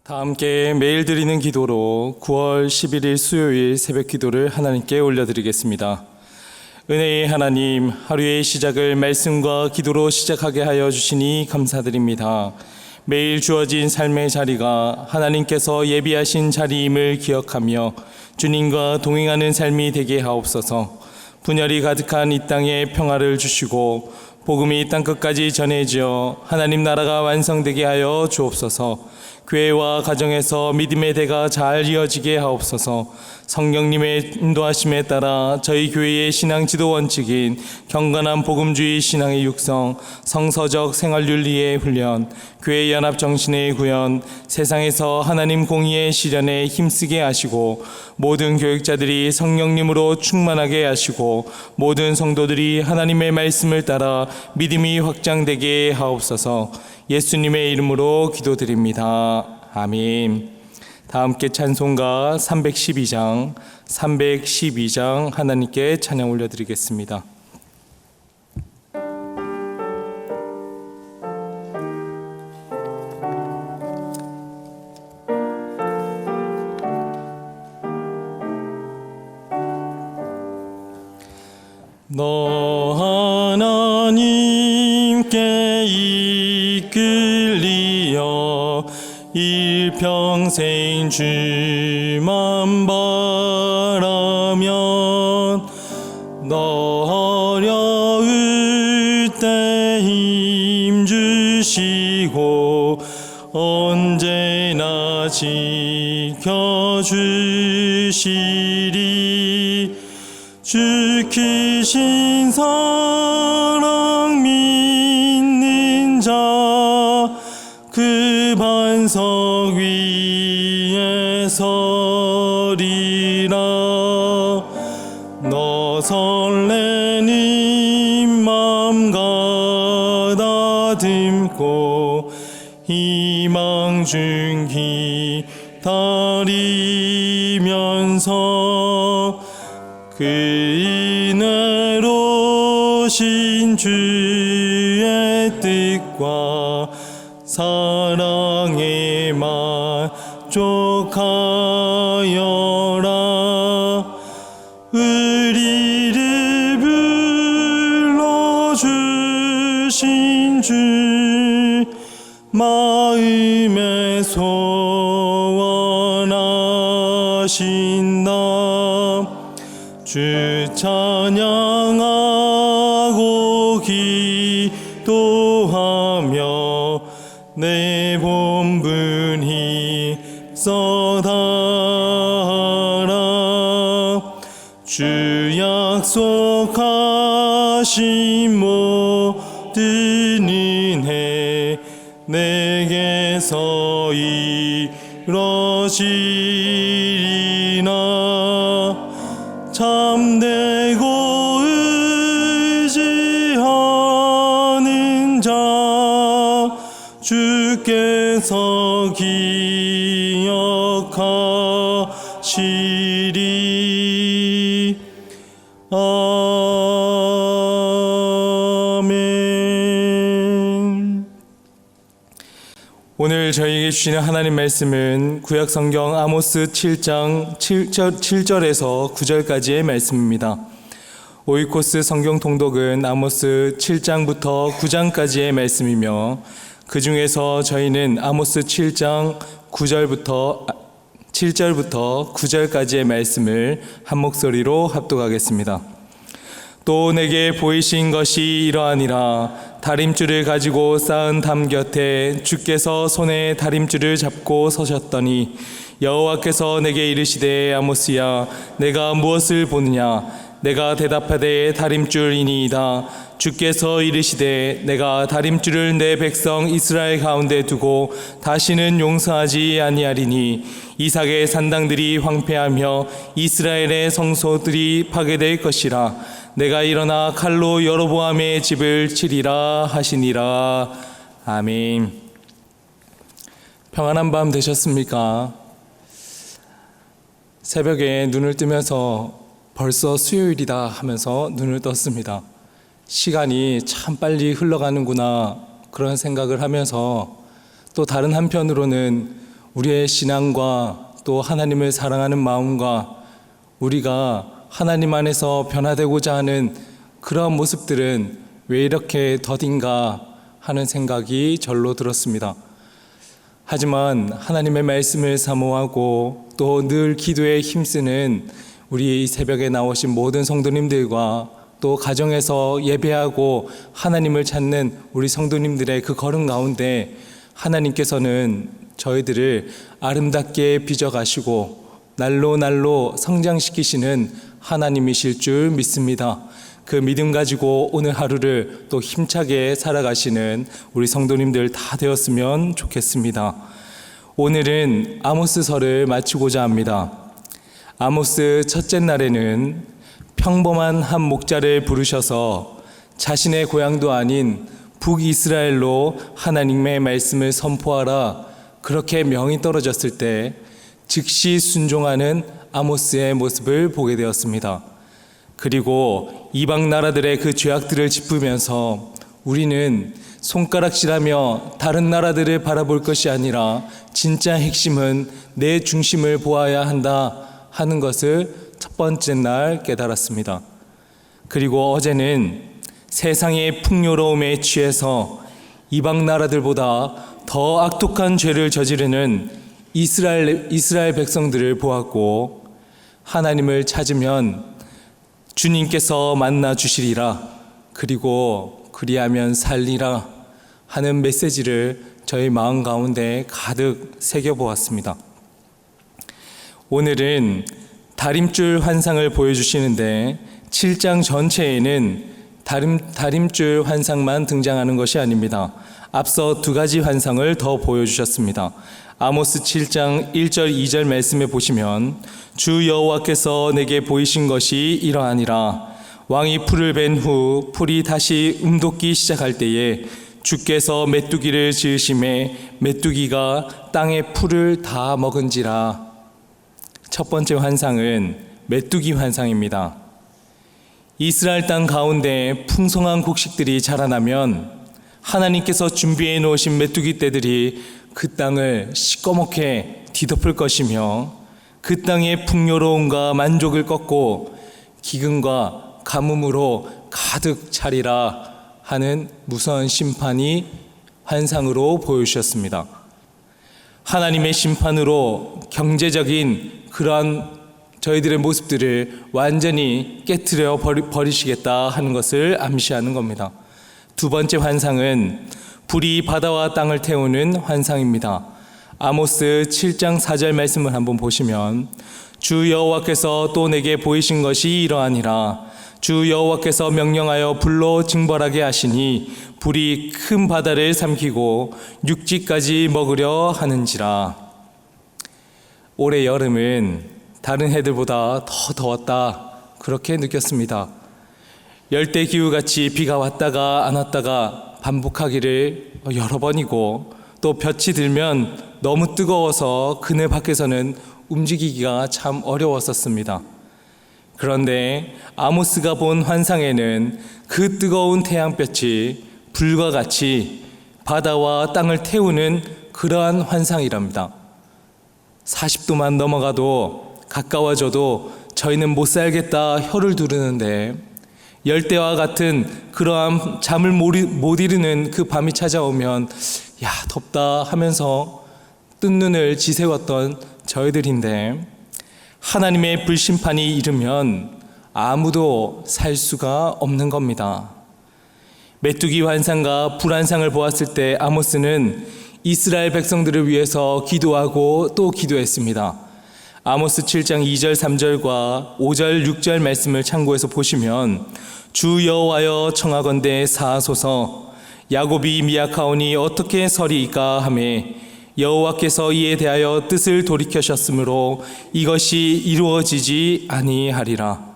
다 함께 매일 드리는 기도로 9월 11일 수요일 새벽 기도를 하나님께 올려드리겠습니다. 은혜의 하나님, 하루의 시작을 말씀과 기도로 시작하게 하여 주시니 감사드립니다. 매일 주어진 삶의 자리가 하나님께서 예비하신 자리임을 기억하며 주님과 동행하는 삶이 되게 하옵소서. 분열이 가득한 이 땅에 평화를 주시고 복음이 땅 끝까지 전해져 하나님 나라가 완성되게 하여 주옵소서. 교회와 가정에서 믿음의 대가 잘 이어지게 하옵소서. 성령님의 인도하심에 따라 저희 교회의 신앙 지도 원칙인 경건한 복음주의 신앙의 육성, 성서적 생활윤리의 훈련, 교회 연합 정신의 구현, 세상에서 하나님 공의의 실현에 힘쓰게 하시고 모든 교육자들이 성령님으로 충만하게 하시고 모든 성도들이 하나님의 말씀을 따라 믿음이 확장되게 하옵소서. 예수님의 이름으로 기도드립니다. 아멘. 다 함께 찬송가 312장 하나님께 찬양 올려드리겠습니다. 너 하나님께 이끌리어 일평생 주만 바라면 너 어려울 때 힘주시고 언제나 지켜주시리. 주 크신 사랑 믿는 자 그 반석 위에 서리라. 너 설레는 맘 가다듬고 희망 중 기다리면서 그 은혜로 신 주의 뜻과 사랑에 만족하여라. 우리를 불러주신 주 마음에 소원하신다. 주 찬양하고 기도하며 내 본분히 써다라. 주 약속하신 모든 은혜 내게서 이뤄지리나. 참되고 의지하는 자 주께서 기억하시리. 아멘. 오늘 저희에게 주시는 하나님 말씀은 구약 성경 아모스 7장 7절에서 9절까지의 말씀입니다. 오이코스 성경 통독은 아모스 7장부터 9장까지의 말씀이며 그 중에서 저희는 아모스 7장 7절부터 9절까지의 말씀을 한 목소리로 합독하겠습니다. 또 내게 보이신 것이 이러하니라. 다림줄을 가지고 쌓은 담 곁에 주께서 손에 다림줄을 잡고 서셨더니 여호와께서 내게 이르시되 아모스야 내가 무엇을 보느냐. 내가 대답하되 다림줄이니이다. 주께서 이르시되 내가 다림줄을 내 백성 이스라엘 가운데 두고 다시는 용서하지 아니하리니 이삭의 산당들이 황폐하며 이스라엘의 성소들이 파괴될 것이라. 내가 일어나 칼로 여로보암의 집을 치리라 하시니라. 아멘. 평안한 밤 되셨습니까? 새벽에 눈을 뜨면서 벌써 수요일이다 하면서 눈을 떴습니다. 시간이 참 빨리 흘러가는구나 그런 생각을 하면서 또 다른 한편으로는 우리의 신앙과 또 하나님을 사랑하는 마음과 우리가 하나님 안에서 변화되고자 하는 그러한 모습들은 왜 이렇게 더딘가 하는 생각이 절로 들었습니다. 하지만 하나님의 말씀을 사모하고 또 늘 기도에 힘쓰는 우리 새벽에 나오신 모든 성도님들과 또 가정에서 예배하고 하나님을 찾는 우리 성도님들의 그 걸음 가운데 하나님께서는 저희들을 아름답게 빚어가시고 날로 날로 성장시키시는 하나님이실 줄 믿습니다. 그 믿음 가지고 오늘 하루를 또 힘차게 살아가시는 우리 성도님들 다 되었으면 좋겠습니다. 오늘은 아모스서를 마치고자 합니다. 아모스 첫째 날에는 평범한 한 목자를 부르셔서 자신의 고향도 아닌 북이스라엘로 하나님의 말씀을 선포하라 그렇게 명이 떨어졌을 때 즉시 순종하는 아모스의 모습을 보게 되었습니다. 그리고 이방 나라들의 그 죄악들을 짚으면서 우리는 손가락질하며 다른 나라들을 바라볼 것이 아니라 진짜 핵심은 내 중심을 보아야 한다 하는 것을 첫 번째 날 깨달았습니다. 그리고 어제는 세상의 풍요로움에 취해서 이방 나라들보다 더 악독한 죄를 저지르는 이스라엘 백성들을 보았고, 하나님을 찾으면 주님께서 만나 주시리라, 그리고 그리하면 살리라 하는 메시지를 저희 마음 가운데 가득 새겨보았습니다. 오늘은 다림줄 환상을 보여주시는데 7장 전체에는 다림줄 환상만 등장하는 것이 아닙니다. 앞서 두 가지 환상을 더 보여주셨습니다. 아모스 7장 1절 2절 말씀에 보시면 주 여호와께서 내게 보이신 것이 이러하니라. 왕이 풀을 벤 후 풀이 다시 움돋기 시작할 때에 주께서 메뚜기를 지으심에 메뚜기가 땅의 풀을 다 먹은지라. 첫 번째 환상은 메뚜기 환상입니다. 이스라엘 땅 가운데 풍성한 곡식들이 자라나면 하나님께서 준비해 놓으신 메뚜기 떼들이 그 땅을 시꺼멓게 뒤덮을 것이며 그 땅의 풍요로움과 만족을 꺾고 기근과 가뭄으로 가득 차리라 하는 무서운 심판이 환상으로 보여주셨습니다. 하나님의 심판으로 경제적인 그러한 저희들의 모습들을 완전히 깨트려 버리시겠다 하는 것을 암시하는 겁니다. 두 번째 환상은 불이 바다와 땅을 태우는 환상입니다. 아모스 7장 4절 말씀을 한번 보시면 주 여호와께서 또 내게 보이신 것이 이러하니라. 주 여호와께서 명령하여 불로 징벌하게 하시니 불이 큰 바다를 삼키고 육지까지 먹으려 하는지라. 올해 여름은 다른 해들보다 더 더웠다, 그렇게 느꼈습니다. 열대기후같이 비가 왔다가 안 왔다가 반복하기를 여러 번이고, 또 볕이 들면 너무 뜨거워서 그네 밖에서는 움직이기가 참 어려웠었습니다. 그런데 아모스가 본 환상에는 그 뜨거운 태양볕이 불과 같이 바다와 땅을 태우는 그러한 환상이랍니다. 40도만 넘어가도 가까워져도 저희는 못 살겠다 혀를 두르는데, 열대와 같은 그러한 잠을 못 이루는 그 밤이 찾아오면 야 덥다 하면서 뜬 눈을 지새웠던 저희들인데, 하나님의 불심판이 이르면 아무도 살 수가 없는 겁니다. 메뚜기 환상과 불환상을 보았을 때 아모스는 이스라엘 백성들을 위해서 기도하고 또 기도했습니다. 아모스 7장 2절 3절과 5절 6절 말씀을 참고해서 보시면 주 여호와여 청하건대 사하소서. 야곱이 미약하오니 어떻게 서리이까 하매 여호와께서 이에 대하여 뜻을 돌이켜셨으므로 이것이 이루어지지 아니하리라.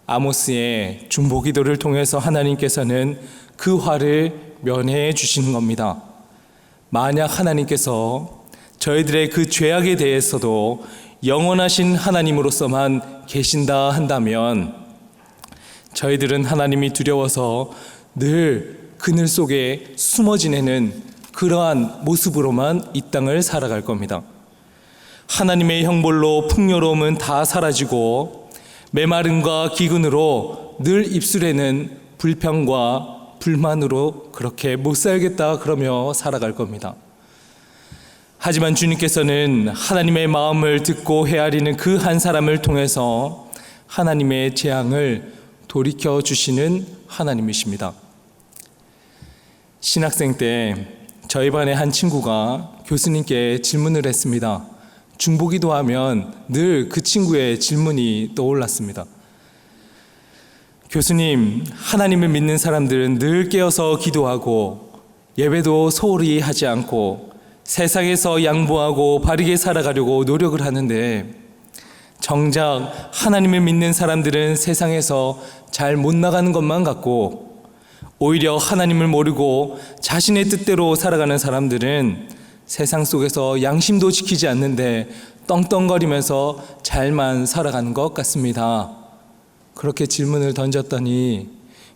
아모스의 중보기도를 통해서 하나님께서는 그 화를 면해 주시는 겁니다. 만약 하나님께서 저희들의 그 죄악에 대해서도 영원하신 하나님으로서만 계신다 한다면 저희들은 하나님이 두려워서 늘 그늘 속에 숨어 지내는 그러한 모습으로만 이 땅을 살아갈 겁니다. 하나님의 형벌로 풍요로움은 다 사라지고 메마름과 기근으로 늘 입술에는 불평과 불만으로 그렇게 못 살겠다 그러며 살아갈 겁니다. 하지만 주님께서는 하나님의 마음을 듣고 헤아리는 그 한 사람을 통해서 하나님의 재앙을 돌이켜 주시는 하나님이십니다. 신학생 때 저희 반의 한 친구가 교수님께 질문을 했습니다. 중보기도 하면 늘 그 친구의 질문이 떠올랐습니다. 교수님, 하나님을 믿는 사람들은 늘 깨어서 기도하고 예배도 소홀히 하지 않고 세상에서 양보하고 바르게 살아가려고 노력을 하는데 정작 하나님을 믿는 사람들은 세상에서 잘 못 나가는 것만 같고 오히려 하나님을 모르고 자신의 뜻대로 살아가는 사람들은 세상 속에서 양심도 지키지 않는데 떵떵거리면서 잘만 살아가는 것 같습니다. 그렇게 질문을 던졌더니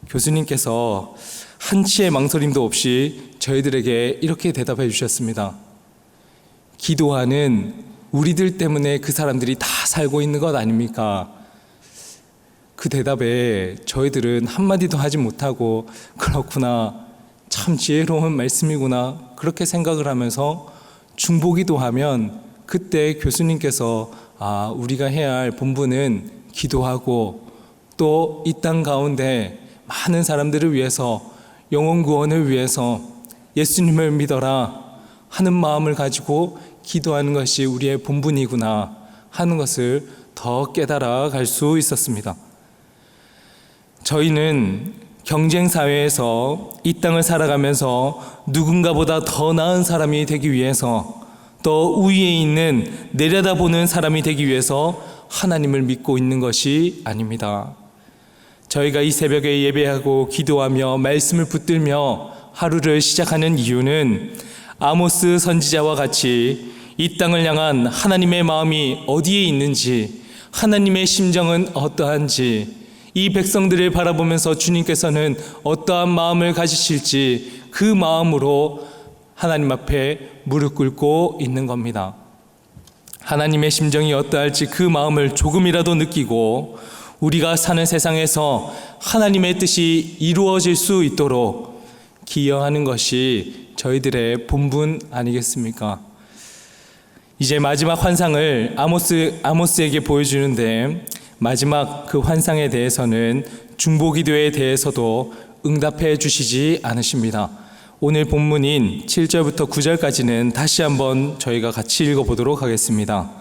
교수님께서 한치의 망설임도 없이 저희들에게 이렇게 대답해 주셨습니다. 기도하는 우리들 때문에 그 사람들이 다 살고 있는 것 아닙니까? 그 대답에 저희들은 한마디도 하지 못하고 그렇구나, 참 지혜로운 말씀이구나 그렇게 생각을 하면서 중보기도 하면 그때 교수님께서 우리가 해야 할 본분은 기도하고 또 이 땅 가운데 많은 사람들을 위해서 영혼 구원을 위해서 예수님을 믿어라 하는 마음을 가지고 기도하는 것이 우리의 본분이구나 하는 것을 더 깨달아 갈 수 있었습니다. 저희는 경쟁사회에서 이 땅을 살아가면서 누군가보다 더 나은 사람이 되기 위해서 또 우위에 있는 내려다보는 사람이 되기 위해서 하나님을 믿고 있는 것이 아닙니다. 저희가 이 새벽에 예배하고 기도하며 말씀을 붙들며 하루를 시작하는 이유는 아모스 선지자와 같이 이 땅을 향한 하나님의 마음이 어디에 있는지, 하나님의 심정은 어떠한지, 이 백성들을 바라보면서 주님께서는 어떠한 마음을 가지실지 그 마음으로 하나님 앞에 무릎 꿇고 있는 겁니다. 하나님의 심정이 어떠할지 그 마음을 조금이라도 느끼고 우리가 사는 세상에서 하나님의 뜻이 이루어질 수 있도록 기여하는 것이 저희들의 본분 아니겠습니까? 이제 마지막 환상을 아모스에게 보여주는데 마지막 그 환상에 대해서는 중보기도에 대해서도 응답해 주시지 않으십니다. 오늘 본문인 7절부터 9절까지는 다시 한번 저희가 같이 읽어보도록 하겠습니다.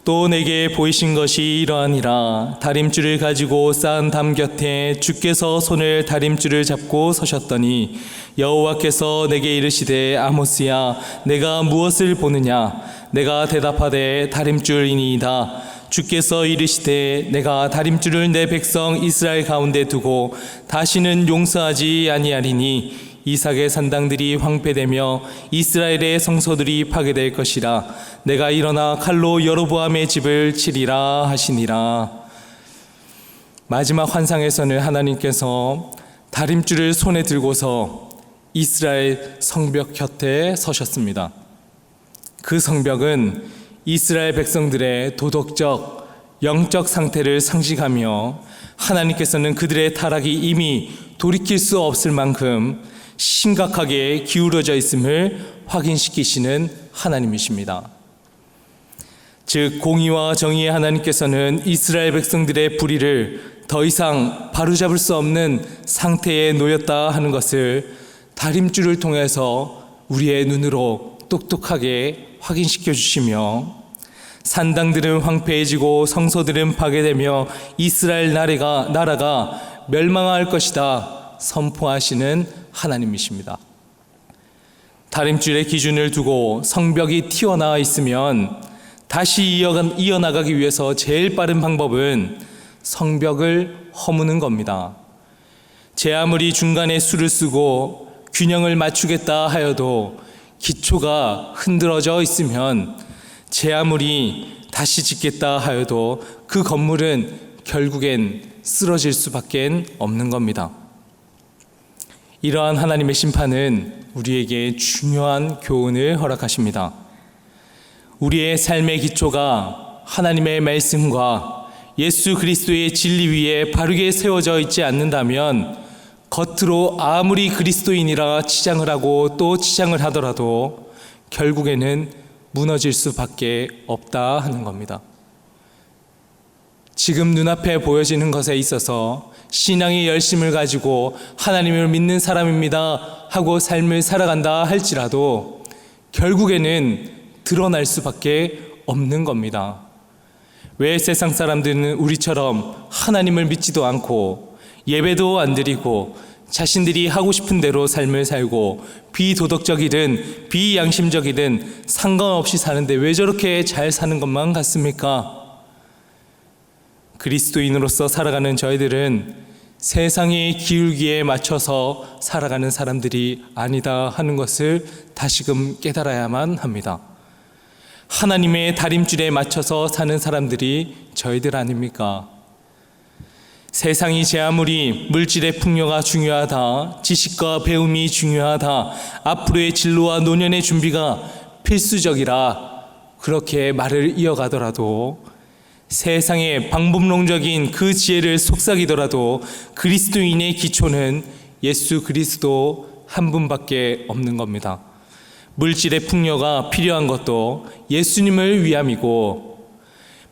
또 내게 보이신 것이 이러하니라. 다림줄을 가지고 쌓은 담 곁에 주께서 손을 다림줄을 잡고 서셨더니 여호와께서 내게 이르시되 아모스야, 내가 무엇을 보느냐? 내가 대답하되 다림줄이니이다. 주께서 이르시되 내가 다림줄을 내 백성 이스라엘 가운데 두고 다시는 용서하지 아니하리니 이삭의 산당들이 황폐되며 이스라엘의 성소들이 파괴될 것이라. 내가 일어나 칼로 여로보암의 집을 치리라 하시니라. 마지막 환상에서는 하나님께서 다림줄을 손에 들고서 이스라엘 성벽 곁에 서셨습니다. 그 성벽은 이스라엘 백성들의 도덕적, 영적 상태를 상징하며 하나님께서는 그들의 타락이 이미 돌이킬 수 없을 만큼 심각하게 기울어져 있음을 확인시키시는 하나님이십니다. 즉 공의와 정의의 하나님께서는 이스라엘 백성들의 불의를 더 이상 바로잡을 수 없는 상태에 놓였다 하는 것을 다림줄을 통해서 우리의 눈으로 똑똑하게 확인시켜 주시며 산당들은 황폐해지고 성소들은 파괴되며 이스라엘 나라가 멸망할 것이다 선포하시는 하나님이십니다. 다림줄의 기준을 두고 성벽이 튀어나와 있으면 다시 이어나가기 위해서 제일 빠른 방법은 성벽을 허무는 겁니다. 제 아무리 중간에 수를 쓰고 균형을 맞추겠다 하여도 기초가 흔들어져 있으면 제 아무리 다시 짓겠다 하여도 그 건물은 결국엔 쓰러질 수밖에 없는 겁니다. 이러한 하나님의 심판은 우리에게 중요한 교훈을 허락하십니다. 우리의 삶의 기초가 하나님의 말씀과 예수 그리스도의 진리 위에 바르게 세워져 있지 않는다면 겉으로 아무리 그리스도인이라 치장을 하고 또 치장을 하더라도 결국에는 무너질 수밖에 없다 하는 겁니다. 지금 눈앞에 보여지는 것에 있어서 신앙의 열심을 가지고 하나님을 믿는 사람입니다 하고 삶을 살아간다 할지라도 결국에는 드러날 수밖에 없는 겁니다. 왜 세상 사람들은 우리처럼 하나님을 믿지도 않고 예배도 안 드리고 자신들이 하고 싶은 대로 삶을 살고 비도덕적이든 비양심적이든 상관없이 사는데 왜 저렇게 잘 사는 것만 같습니까? 그리스도인으로서 살아가는 저희들은 세상의 기울기에 맞춰서 살아가는 사람들이 아니다 하는 것을 다시금 깨달아야만 합니다. 하나님의 다림줄에 맞춰서 사는 사람들이 저희들 아닙니까? 세상이 제 아무리 물질의 풍요가 중요하다, 지식과 배움이 중요하다, 앞으로의 진로와 노년의 준비가 필수적이라 그렇게 말을 이어가더라도 세상의 방법론적인 그 지혜를 속삭이더라도 그리스도인의 기초는 예수 그리스도 한 분밖에 없는 겁니다. 물질의 풍요가 필요한 것도 예수님을 위함이고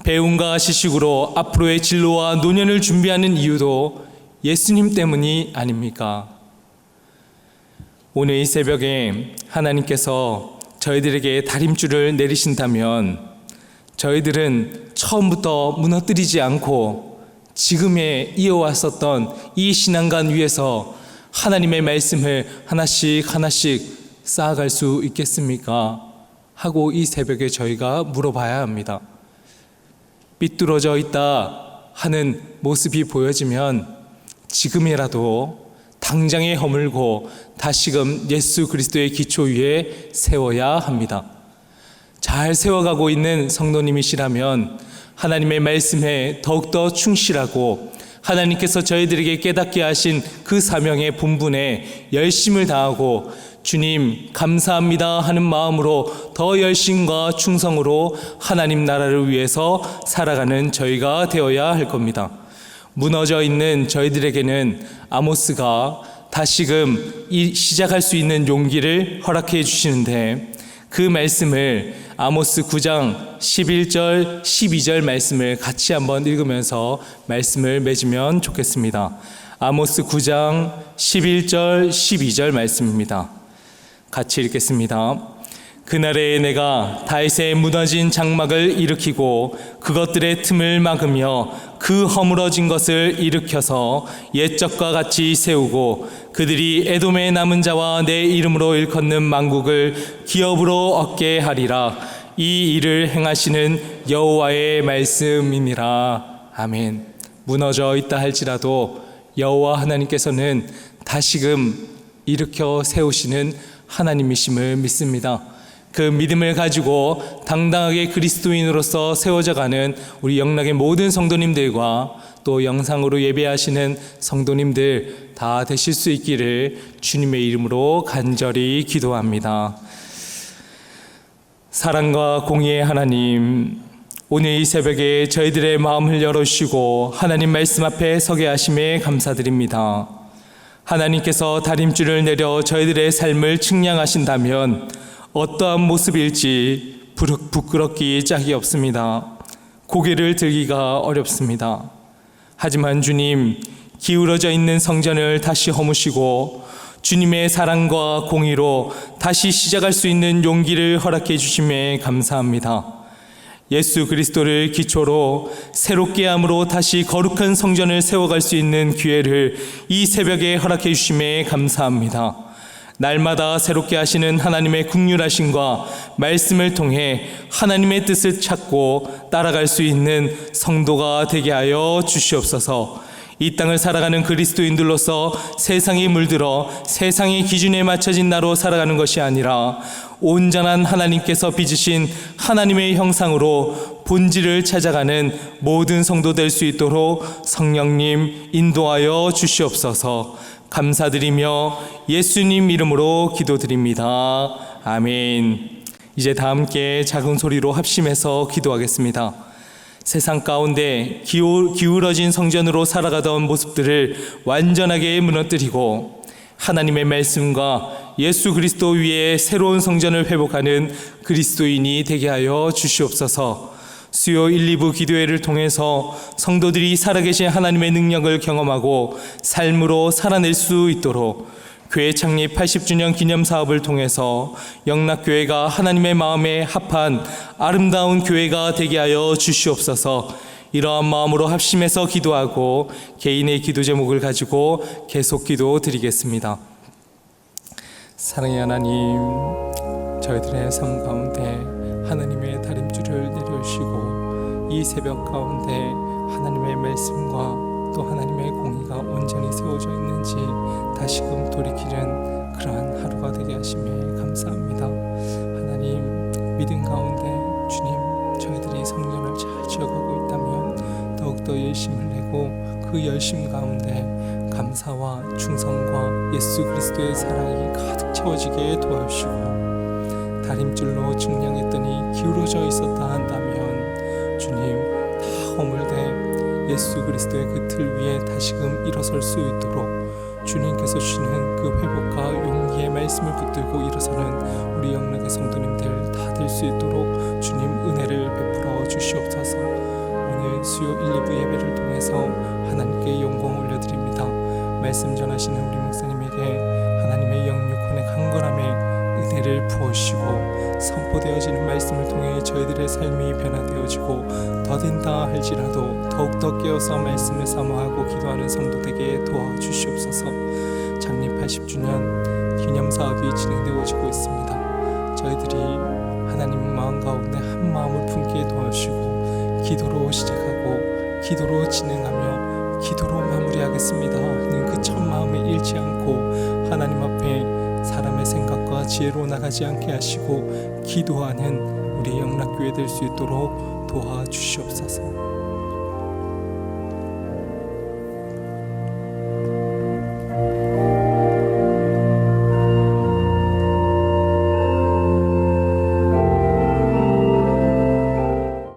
배움과 지식으로 앞으로의 진로와 노년을 준비하는 이유도 예수님 때문이 아닙니까? 오늘 이 새벽에 하나님께서 저희들에게 다림줄을 내리신다면 저희들은 처음부터 무너뜨리지 않고 지금에 이어왔었던 이 신앙관 위에서 하나님의 말씀을 하나씩 쌓아갈 수 있겠습니까? 하고 이 새벽에 저희가 물어봐야 합니다. 삐뚤어져 있다 하는 모습이 보여지면 지금이라도 당장에 허물고 다시금 예수 그리스도의 기초 위에 세워야 합니다. 잘 세워가고 있는 성도님이시라면 하나님의 말씀에 더욱더 충실하고 하나님께서 저희들에게 깨닫게 하신 그 사명의 본분에 열심을 다하고 주님 감사합니다 하는 마음으로 더 열심과 충성으로 하나님 나라를 위해서 살아가는 저희가 되어야 할 겁니다. 무너져 있는 저희들에게는 아모스가 다시금 시작할 수 있는 용기를 허락해 주시는데 그 말씀을 아모스 9장 11절 12절 말씀을 같이 한번 읽으면서 말씀을 맺으면 좋겠습니다. 아모스 9장 11절 12절 말씀입니다. 같이 읽겠습니다. 그날에 내가 다윗의 무너진 장막을 일으키고 그것들의 틈을 막으며 그 허물어진 것을 일으켜서 옛적과 같이 세우고 그들이 에돔의 남은 자와 내 이름으로 일컫는 만국을 기업으로 얻게 하리라. 이 일을 행하시는 여호와의 말씀이니라. 아멘. 무너져 있다 할지라도 여호와 하나님께서는 다시금 일으켜 세우시는 하나님이심을 믿습니다. 그 믿음을 가지고 당당하게 그리스도인으로서 세워져가는 우리 영락의 모든 성도님들과 또 영상으로 예배하시는 성도님들 다 되실 수 있기를 주님의 이름으로 간절히 기도합니다. 사랑과 공의의 하나님, 오늘 이 새벽에 저희들의 마음을 열어주시고 하나님 말씀 앞에 서게 하심에 감사드립니다. 하나님께서 다림줄을 내려 저희들의 삶을 측량하신다면 어떠한 모습일지 부끄럽기 짝이 없습니다. 고개를 들기가 어렵습니다. 하지만 주님, 기울어져 있는 성전을 다시 허무시고 주님의 사랑과 공의로 다시 시작할 수 있는 용기를 허락해 주심에 감사합니다. 예수 그리스도를 기초로 새롭게 함으로 다시 거룩한 성전을 세워갈 수 있는 기회를 이 새벽에 허락해 주심에 감사합니다. 날마다 새롭게 하시는 하나님의 긍휼하심과 말씀을 통해 하나님의 뜻을 찾고 따라갈 수 있는 성도가 되게 하여 주시옵소서. 이 땅을 살아가는 그리스도인들로서 세상에 물들어 세상의 기준에 맞춰진 나로 살아가는 것이 아니라 온전한 하나님께서 빚으신 하나님의 형상으로 본질을 찾아가는 모든 성도 될 수 있도록 성령님 인도하여 주시옵소서. 감사드리며 예수님 이름으로 기도드립니다. 아멘. 이제 다 함께 작은 소리로 합심해서 기도하겠습니다. 세상 가운데 기울어진 성전으로 살아가던 모습들을 완전하게 무너뜨리고 하나님의 말씀과 예수 그리스도 위에 새로운 성전을 회복하는 그리스도인이 되게 하여 주시옵소서. 수요 1, 2부 기도회를 통해서 성도들이 살아계신 하나님의 능력을 경험하고 삶으로 살아낼 수 있도록 교회 창립 80주년 기념 사업을 통해서 영락교회가 하나님의 마음에 합한 아름다운 교회가 되게 하여 주시옵소서. 이러한 마음으로 합심해서 기도하고 개인의 기도 제목을 가지고 계속 기도 드리겠습니다. 사랑의 하나님, 저희들의 삶 가운데 하나님의 다림줄을 내려주시고 이 새벽 가운데 하나님의 말씀과 또 하나님의 공의가 온전히 세워져 있는지 다시금 돌이키는 그러한 하루가 되게 하심에 감사합니다. 하나님, 믿음 가운데 주님, 저희들이 성전을 잘 지어가고 있다면 더욱더 열심을 내고 그 열심 가운데 감사와 충성과 예수 그리스도의 사랑이 가득 채워지게 도와주시고 다림줄로 측량했더니 기울어져 있었다 한다면 주님, 다 허물되 예수 그리스도의 그 틀 위에 다시금 일어설 수 있도록 주님께서 주시는 그 회복과 용기의 말씀을 붙들고 일어서는 우리 영락의 성도님들 다 될 수 있도록 주님 은혜를 베풀어 주시옵소서. 오늘 수요 1, 2부 예배를 통해서 하나님께 영광 올려드립니다. 말씀 전하시는 우리 목사님에게 하나님의 영육혼의 강건함에 은혜를 부어주시고 선포되어지는 말씀을 통해 저희들의 삶이 변화되어지고 더된다 할지라도 더욱더 깨어서 말씀을 사모하고 기도하는 성도되게 도와주시옵소서. 창립 80주년 기념사업이 진행되어지고 있습니다. 저희들이 하나님 마음 가운데 한 마음을 품게 도와주시고 기도로 시작하고 기도로 진행하며 기도로 마무리하겠습니다 하는 그 첫 마음에 잃지 않고 하나님 앞에 사람의 생각과 지혜로 나가지 않게 하시고 기도하는 우리 영락교회 될 수 있도록 도와주시옵소서.